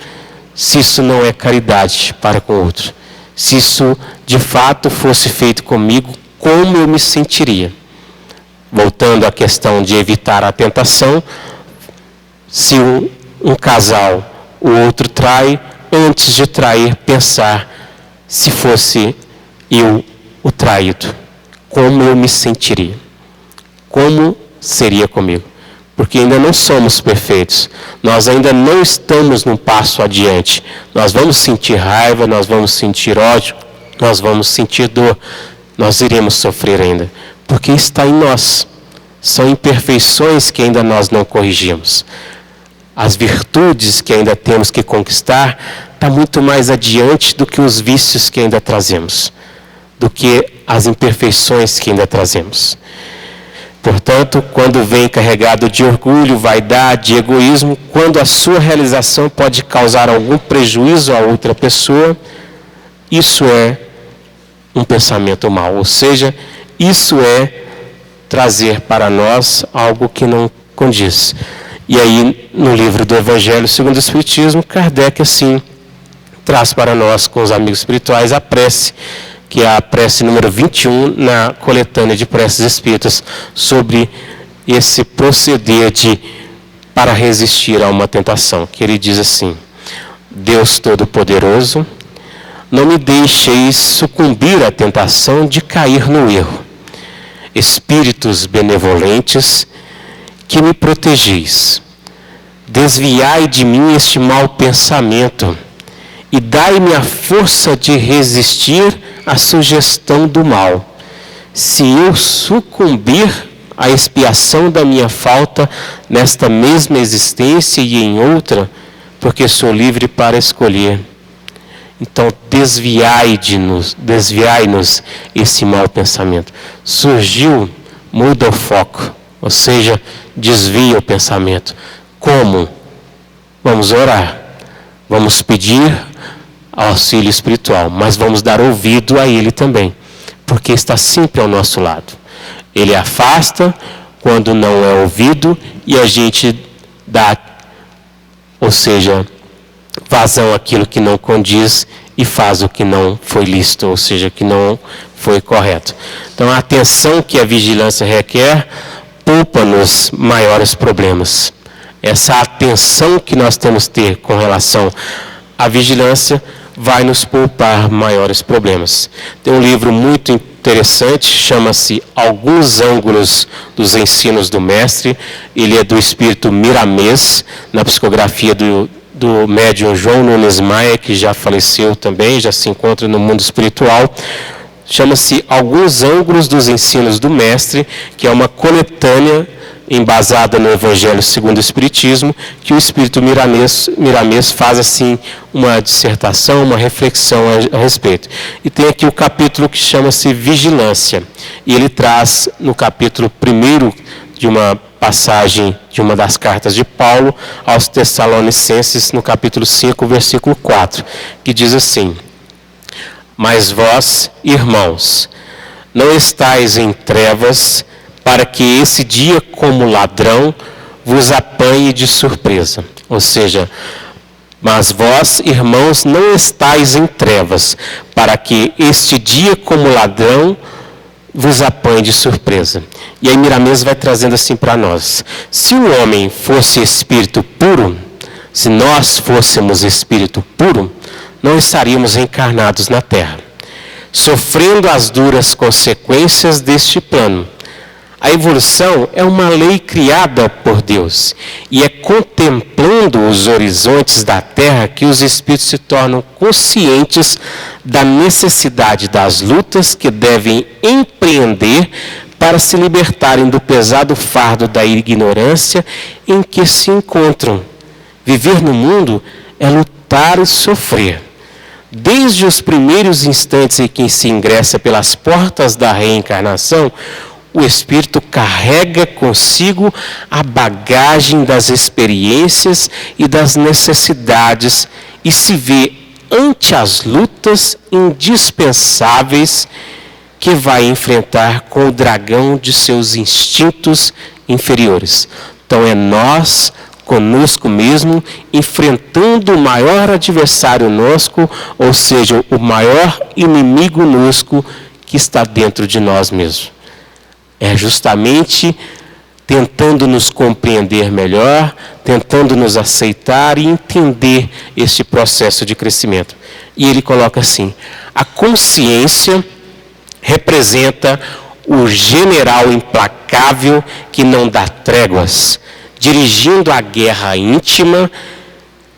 se isso não é caridade para com o outro. Se isso de fato fosse feito comigo, como eu me sentiria? Voltando à questão de evitar a tentação, se um casal, o outro trai, antes de trair, pensar, se fosse eu o traído, como eu me sentiria? Como seria comigo? Porque ainda não somos perfeitos. Nós ainda não estamos num passo adiante. Nós vamos sentir raiva, nós vamos sentir ódio, nós vamos sentir dor. Nós iremos sofrer ainda. Porque está em nós. São imperfeições que ainda nós não corrigimos. As virtudes que ainda temos que conquistar está muito mais adiante do que os vícios que ainda trazemos, do que as imperfeições que ainda trazemos. Portanto, quando vem carregado de orgulho, vaidade, egoísmo, quando a sua realização pode causar algum prejuízo a outra pessoa, isso é um pensamento mau. Ou seja, isso é trazer para nós algo que não condiz. E aí, no livro do Evangelho segundo o Espiritismo, Kardec assim traz para nós, com os amigos espirituais, a prece, que é a prece número 21 na coletânea de preces espíritas, sobre esse proceder para resistir a uma tentação, que ele diz assim: Deus Todo-Poderoso, não me deixeis sucumbir à tentação de cair no erro. Espíritos benevolentes, que me protegeis, desviai de mim este mau pensamento e dai-me a força de resistir à sugestão do mal. Se eu sucumbir à expiação da minha falta nesta mesma existência e em outra, porque sou livre para escolher. Então desviai-nos esse mau pensamento. Surgiu, muda o foco, ou seja, desvia o pensamento. Como? Vamos orar, vamos pedir auxílio espiritual, mas vamos dar ouvido a Ele também, porque está sempre ao nosso lado. Ele afasta quando não é ouvido e a gente dá, ou seja, vazão àquilo que não condiz e faz o que não foi lícito, ou seja, que não foi correto. Então a atenção que a vigilância requer poupa-nos maiores problemas. Essa atenção que nós temos que ter com relação à vigilância vai nos poupar maiores problemas. Tem um livro muito interessante, chama-se Alguns Ângulos dos Ensinos do Mestre. Ele é do espírito Miramês, na psicografia do médium João Nunes Maia, que já faleceu também, já se encontra no mundo espiritual. Chama-se Alguns Ângulos dos Ensinos do Mestre, que é uma coletânea embasada no Evangelho segundo o Espiritismo, que o espírito Miramês faz assim uma dissertação, uma reflexão a respeito. E tem aqui o capítulo que chama-se Vigilância. E ele traz no capítulo 1 de uma passagem de uma das cartas de Paulo aos Tessalonicenses, no capítulo 5, versículo 4, que diz assim: Mas vós, irmãos, não estáis em trevas, para que esse dia, como ladrão, vos apanhe de surpresa. Ou seja, mas vós, irmãos, não estáis em trevas, para que este dia, como ladrão, vos apanhe de surpresa. E aí Miramês vai trazendo assim para nós: se o homem fosse espírito puro, se nós fôssemos espírito puro, não estaríamos encarnados na Terra, sofrendo as duras consequências deste plano. A evolução é uma lei criada por Deus, e é contemplando os horizontes da Terra que os espíritos se tornam conscientes da necessidade das lutas que devem empreender para se libertarem do pesado fardo da ignorância em que se encontram. Viver no mundo é lutar e sofrer. Desde os primeiros instantes em que se ingressa pelas portas da reencarnação, o espírito carrega consigo a bagagem das experiências e das necessidades e se vê ante as lutas indispensáveis que vai enfrentar com o dragão de seus instintos inferiores. Então é nós, conosco mesmo, enfrentando o maior adversário nosso, ou seja, o maior inimigo nosso que está dentro de nós mesmos. É justamente tentando nos compreender melhor, tentando nos aceitar e entender este processo de crescimento. E ele coloca assim: a consciência representa o general implacável que não dá tréguas, dirigindo a guerra íntima,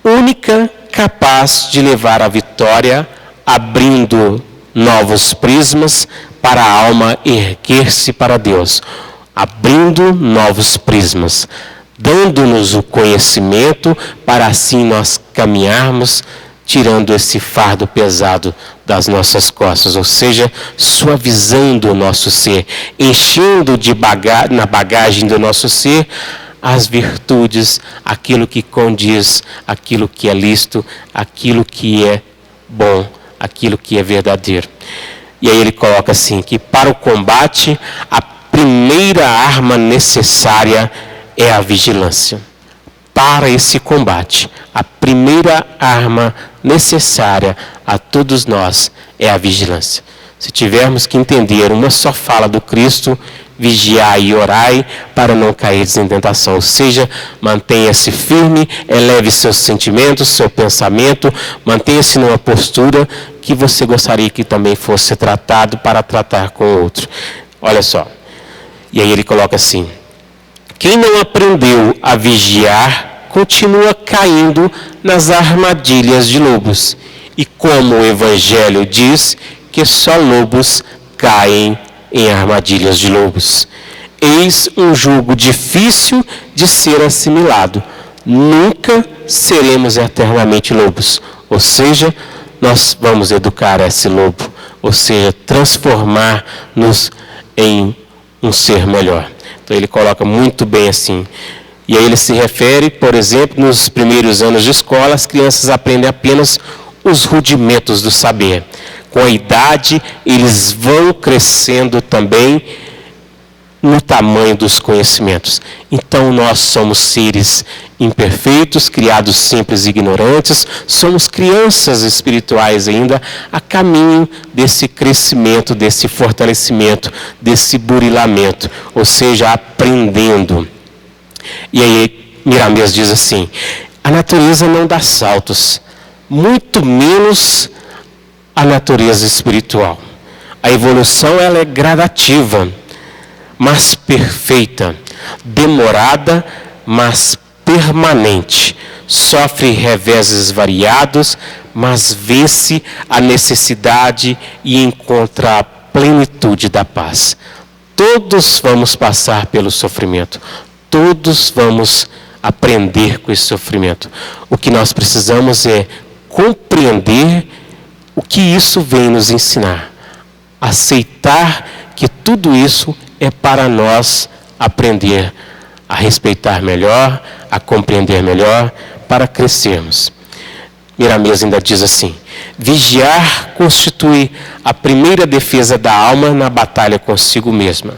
única capaz de levar à vitória, abrindo novos prismas para a alma erguer-se para Deus, abrindo novos prismas, dando-nos o conhecimento para assim nós caminharmos, tirando esse fardo pesado das nossas costas, ou seja, suavizando o nosso ser, enchendo na bagagem do nosso ser as virtudes, aquilo que condiz, aquilo que é lícito, aquilo que é bom, aquilo que é verdadeiro. E aí ele coloca assim, que para o combate, a primeira arma necessária é a vigilância. Para esse combate, a primeira arma necessária a todos nós é a vigilância. Se tivermos que entender uma só fala do Cristo, vigiai e orai para não cair em tentação. Ou seja, mantenha-se firme, eleve seus sentimentos, seu pensamento, mantenha-se numa postura que você gostaria que também fosse tratado para tratar com o outro. Olha só. E aí ele coloca assim: quem não aprendeu a vigiar, continua caindo nas armadilhas de lobos. E como o Evangelho diz que só lobos caem em armadilhas de lobos. Eis um jugo difícil de ser assimilado. Nunca seremos eternamente lobos. Ou seja, nós vamos educar esse lobo. Ou seja, transformar-nos em um ser melhor. Então ele coloca muito bem assim. E aí ele se refere, por exemplo, nos primeiros anos de escola, as crianças aprendem apenas os rudimentos do saber. Com a idade, eles vão crescendo também no tamanho dos conhecimentos. Então nós somos seres imperfeitos, criados simples e ignorantes, somos crianças espirituais ainda, a caminho desse crescimento, desse fortalecimento, desse burilamento, ou seja, aprendendo. E aí Miramês diz assim: a natureza não dá saltos, muito menos a natureza espiritual. A evolução ela é gradativa, mas perfeita, demorada, mas permanente. Sofre reveses variados, mas vence a necessidade e encontra a plenitude da paz. Todos vamos passar pelo sofrimento. Todos vamos aprender com esse sofrimento. O que nós precisamos é compreender o que isso vem nos ensinar. Aceitar que tudo isso é para nós aprender a respeitar melhor, a compreender melhor, para crescermos. Miramês ainda diz assim: vigiar constitui a primeira defesa da alma na batalha consigo mesma.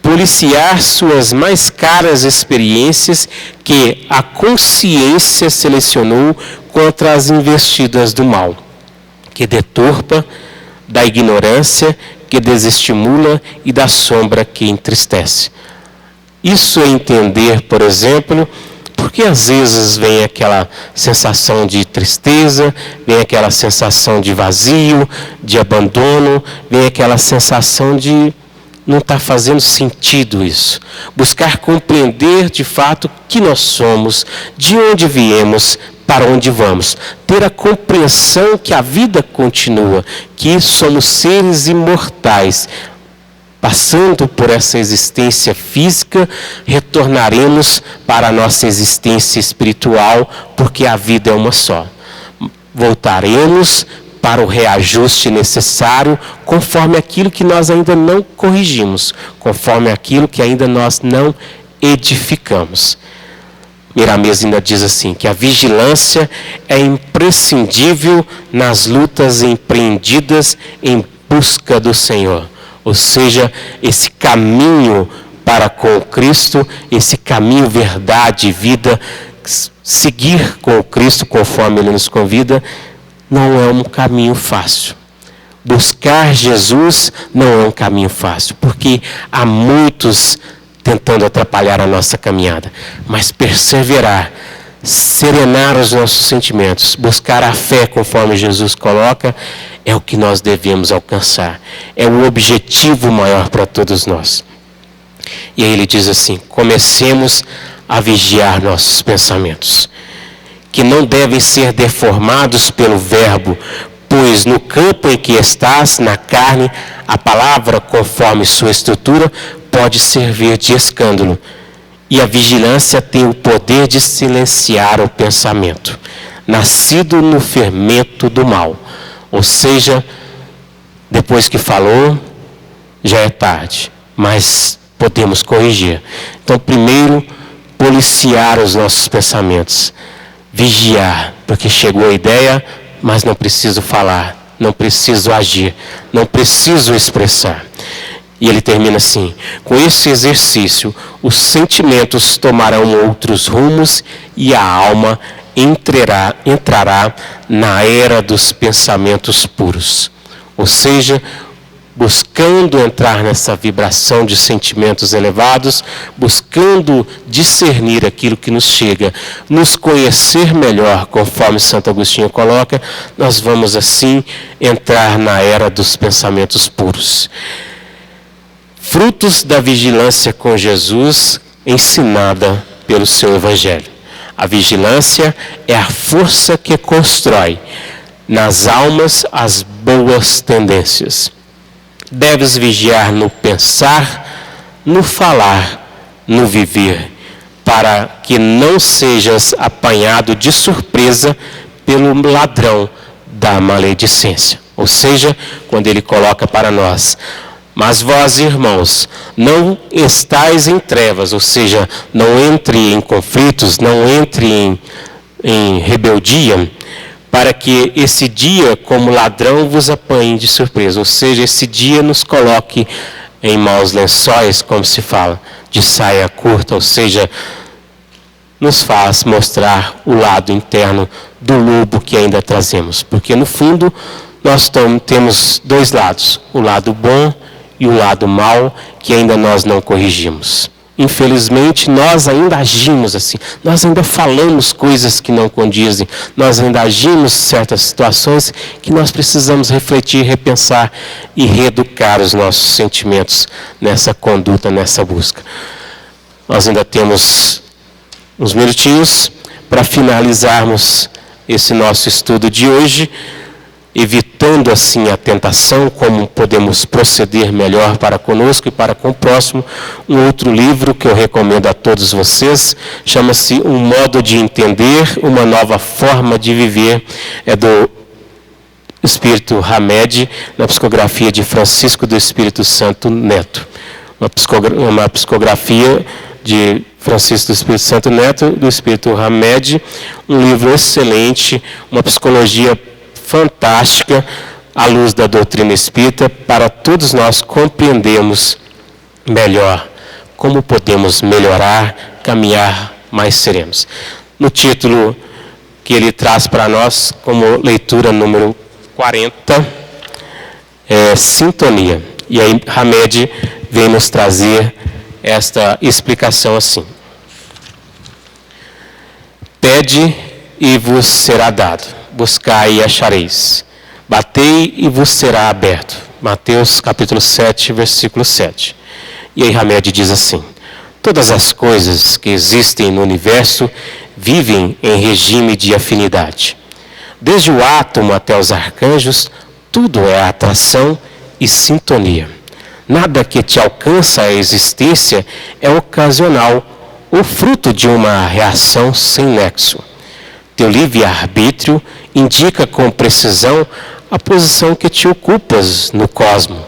Policiar suas mais caras experiências que a consciência selecionou contra as investidas do mal, que deturpa, da ignorância que desestimula e da sombra que entristece. Isso é entender, por exemplo, porque às vezes vem aquela sensação de tristeza, vem aquela sensação de vazio, de abandono, vem aquela sensação de não está fazendo sentido isso. Buscar compreender de fato que nós somos, de onde viemos, para onde vamos. Ter a compreensão que a vida continua, que somos seres imortais. Passando por essa existência física, retornaremos para a nossa existência espiritual, porque a vida é uma só. Voltaremos para o reajuste necessário, conforme aquilo que nós ainda não corrigimos, conforme aquilo que ainda nós não edificamos. Miramês ainda diz assim, que a vigilância é imprescindível nas lutas empreendidas em busca do Senhor. Ou seja, esse caminho para com Cristo, esse caminho, verdade e vida, seguir com Cristo conforme Ele nos convida, não é um caminho fácil. Buscar Jesus não é um caminho fácil, porque há muitos tentando atrapalhar a nossa caminhada. Mas perseverar, serenar os nossos sentimentos, buscar a fé conforme Jesus coloca, é o que nós devemos alcançar. É o objetivo maior para todos nós. E aí ele diz assim, comecemos a vigiar nossos pensamentos, que não devem ser deformados pelo verbo, pois no campo em que estás, na carne, a palavra, conforme sua estrutura, pode servir de escândalo. E a vigilância tem o poder de silenciar o pensamento, nascido no fermento do mal. Ou seja, depois que falou, já é tarde, mas podemos corrigir. Então, primeiro, policiar os nossos pensamentos, vigiar, porque chegou a ideia, mas não preciso falar, não preciso agir, não preciso expressar. E ele termina assim, com esse exercício, os sentimentos tomarão outros rumos e a alma entrará na era dos pensamentos puros. Ou seja, buscando entrar nessa vibração de sentimentos elevados, buscando discernir aquilo que nos chega, nos conhecer melhor, conforme Santo Agostinho coloca, nós vamos assim entrar na era dos pensamentos puros. Frutos da vigilância com Jesus, ensinada pelo seu Evangelho. A vigilância é a força que constrói nas almas as boas tendências. Deves vigiar no pensar, no falar, no viver, para que não sejas apanhado de surpresa pelo ladrão da maledicência. Ou seja, quando ele coloca para nós, mas vós, irmãos, não estáis em trevas, ou seja, não entre em conflitos, não entre em rebeldia, para que esse dia, como ladrão, vos apanhe de surpresa. Ou seja, esse dia nos coloque em maus lençóis, como se fala, de saia curta, ou seja, nos faz mostrar o lado interno do lobo que ainda trazemos. Porque, no fundo, nós temos dois lados, o lado bom e o lado mal, que ainda nós não corrigimos. Infelizmente, nós ainda agimos assim, nós ainda falamos coisas que não condizem, nós ainda agimos certas situações que nós precisamos refletir, repensar e reeducar os nossos sentimentos nessa conduta, nessa busca. Nós ainda temos uns minutinhos para finalizarmos esse nosso estudo de hoje, evitando assim a tentação, como podemos proceder melhor para conosco e para com o próximo. Um outro livro que eu recomendo a todos vocês, chama-se Um Modo de Entender, Uma Nova Forma de Viver, é do Espírito Hamed, na psicografia de Francisco do Espírito Santo Neto. Uma psicografia de Francisco do Espírito Santo Neto, do Espírito Hamed, um livro excelente, uma psicologia fantástica, à luz da doutrina espírita, para todos nós compreendermos melhor como podemos melhorar, caminhar mais serenos. No título que ele traz para nós, como leitura número 40, é Sintonia. E aí Hamed vem nos trazer esta explicação assim. Pede e vos será dado. Buscai e achareis. Batei e vos será aberto. Mateus capítulo 7, versículo 7. E aí Hamed diz assim: todas as coisas que existem no universo vivem em regime de afinidade. Desde o átomo até os arcanjos, tudo é atração e sintonia. Nada que te alcança a existência é ocasional ou fruto de uma reação sem nexo. Teu livre-arbítrio indica com precisão a posição que te ocupas no cosmos,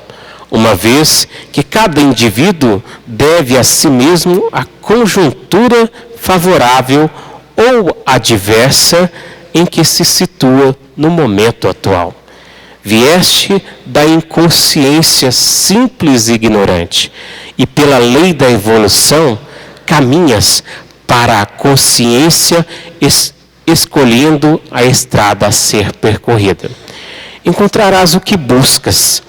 uma vez que cada indivíduo deve a si mesmo a conjuntura favorável ou adversa em que se situa no momento atual. Vieste da inconsciência simples e ignorante, e pela lei da evolução caminhas para a consciência escolhendo a estrada a ser percorrida. Encontrarás o que buscas,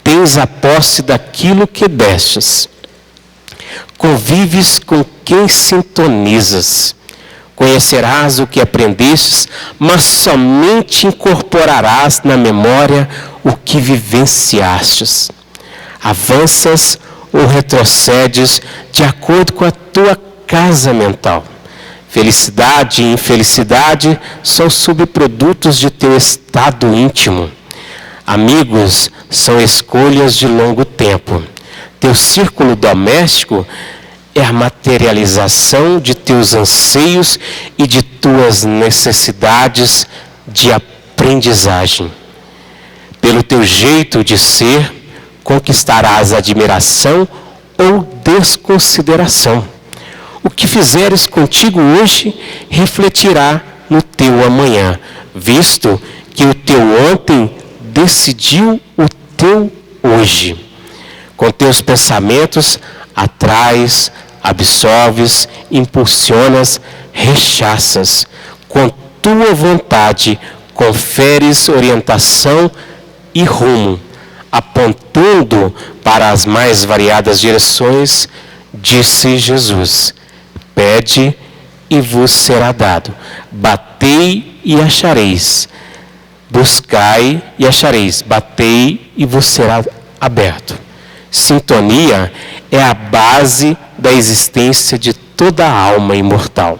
tens a posse daquilo que destes. Convives com quem sintonizas. Conhecerás o que aprendestes, mas somente incorporarás na memória o que vivenciastes. Avanças ou retrocedes de acordo com a tua casa mental. Felicidade e infelicidade são subprodutos de teu estado íntimo. Amigos são escolhas de longo tempo. Teu círculo doméstico é a materialização de teus anseios e de tuas necessidades de aprendizagem. Pelo teu jeito de ser, conquistarás admiração ou desconsideração. O que fizeres contigo hoje refletirá no teu amanhã, visto que o teu ontem decidiu o teu hoje. Com teus pensamentos, atraes, absorves, impulsionas, rechaças. Com tua vontade, conferes orientação e rumo, apontando para as mais variadas direções, disse Jesus: pede e vos será dado. Batei e achareis. Buscai e achareis. Batei e vos será aberto. Sintonia é a base da existência de toda a alma imortal.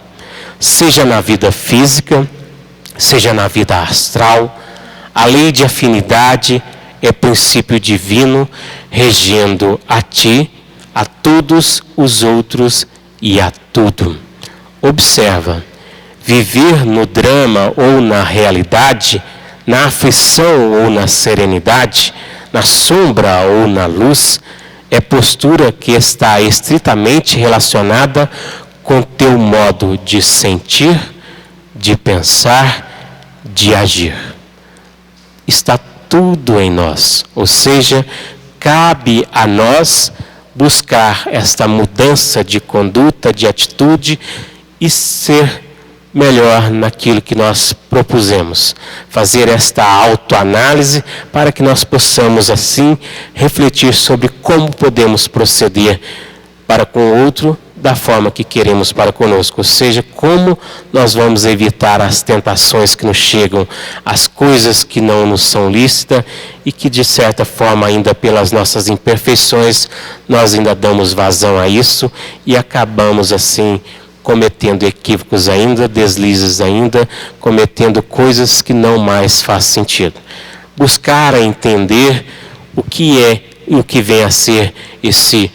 Seja na vida física, seja na vida astral, a lei de afinidade é princípio divino, regendo a ti, a todos os outros e a tudo. Observa, viver no drama ou na realidade, na aflição ou na serenidade, na sombra ou na luz, é postura que está estritamente relacionada com teu modo de sentir, de pensar, de agir. Está tudo em nós, ou seja, cabe a nós buscar esta mudança de conduta, de atitude e ser melhor naquilo que nós propusemos. Fazer esta autoanálise para que nós possamos assim refletir sobre como podemos proceder para com o outro da forma que queremos para conosco. Ou seja, como nós vamos evitar as tentações que nos chegam, as coisas que não nos são lícitas e que de certa forma ainda pelas nossas imperfeições nós ainda damos vazão a isso e acabamos assim cometendo equívocos ainda, deslizes ainda, cometendo coisas que não mais faz sentido. Buscar a entender o que é e o que vem a ser esse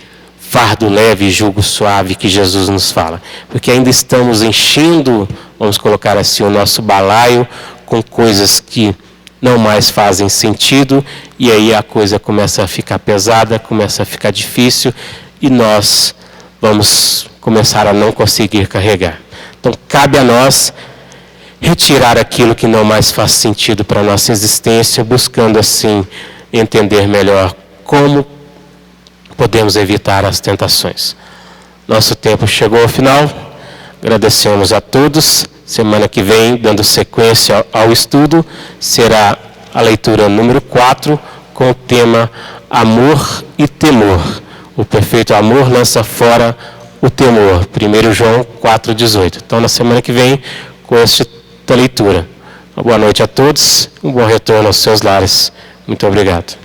fardo leve e jugo suave que Jesus nos fala. Porque ainda estamos enchendo, vamos colocar assim, o nosso balaio com coisas que não mais fazem sentido, e aí a coisa começa a ficar pesada, começa a ficar difícil, e nós vamos começar a não conseguir carregar. Então, cabe a nós retirar aquilo que não mais faz sentido para a nossa existência, buscando assim entender melhor como podemos evitar as tentações. Nosso tempo chegou ao final. Agradecemos a todos. Semana que vem, dando sequência ao estudo, será a leitura número 4, com o tema Amor e Temor. O perfeito amor lança fora o temor. 1 João 4,18. Então, na semana que vem, com esta leitura. Uma boa noite a todos. Um bom retorno aos seus lares. Muito obrigado.